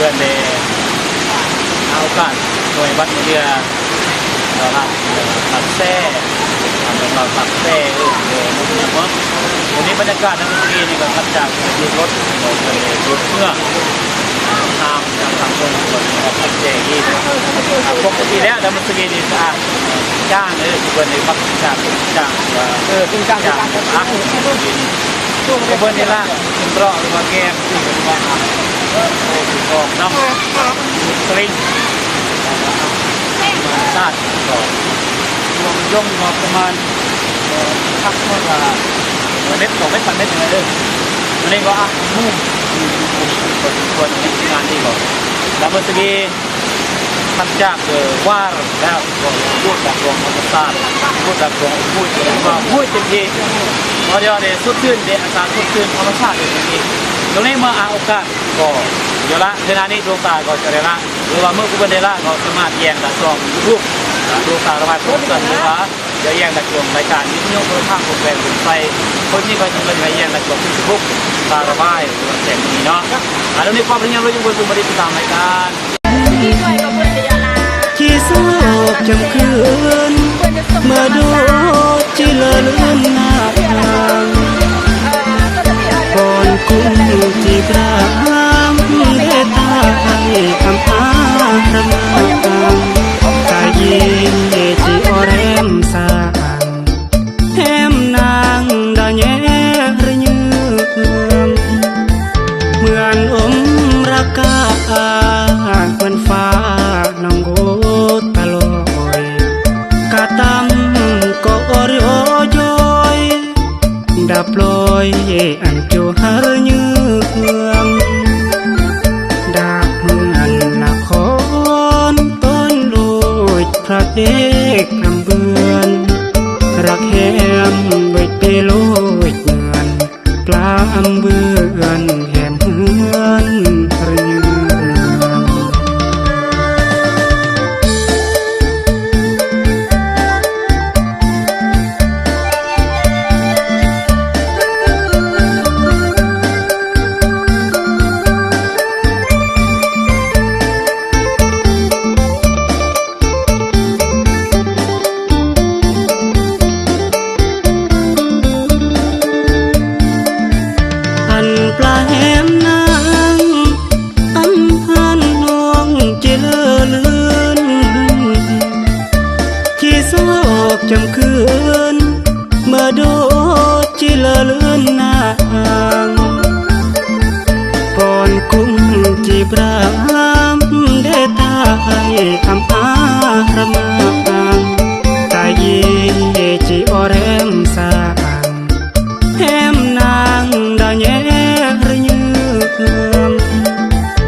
พื่อนได้เอาโอกาสหน่วยวัดเรือตัดแท้ทำเป็นเราตัดแท้มุกเนี่ยเพราะวันนี้บรรยากาศในเมื่อกี้นี่ก็ขับจากรถรถเมื่อทางตรงคนขับเจ๊ที่ปกติแล้วแต่เมื่อกี้นี่จ้างเลยคนในพักจ้างจริงจังจ้างรักช่วงเบิ้ลนี่ละคุณรอหรือว่าแก้มที่เป็นว่าออกน้ำสลิงซาดก็รวมย่งมาประมาณพักเมื่อเม็ด2 เม็ด 3 เม็ดอย่างไรเด้อวันนี้ก็มุ่งคนในงานนี้ก่อนแล้วเมื่อกี้ทำจากวาร์แล้วก็พูดแบบรวมธรรมศาสตร์พูดแบบรวมพูดว่าพูดจริงๆเราจะได้สุดชื่นได้อาการสุดชื่นธรรมชาติจริงๆตรงนี้มาโอกาสก็เดี๋ยวละเวลานี้ดวงตาก็จะได้ละหรือว่าเมื่อกุบันเดล่าก็สามารถแยงดัดกรองรูปดวงตาระบายผมกันหรือว่าจะแยงดัดกรองรายการนี้โยกข้างผมแปลงผมไปคนที่ไปทำกันแยงดัดกรองที่ทุกตาระบายแสงนี้เนาะตรงนี้ความเป็นยังรู้ยังบนสุมาริตามรายการที่โศกจำคืนเมื่อดูจิเลลื่นหน้าทางก่อนกุ้งที่กระห้ามเดตาให้คำอาทำมาตายินเดจิออเรมสางแถมนางดาแย่ระยืมเหมือนอมรักกาเหมือนฟ้าน้องโกตะลอยกะตำก็อรโยยดับลอยอันจูหายืมดาบเหมือนละครต้นโลยพระเด็กลำเบือนรักแหมใบเปโลยเงินกลามเบือนแหมเหือนหรือ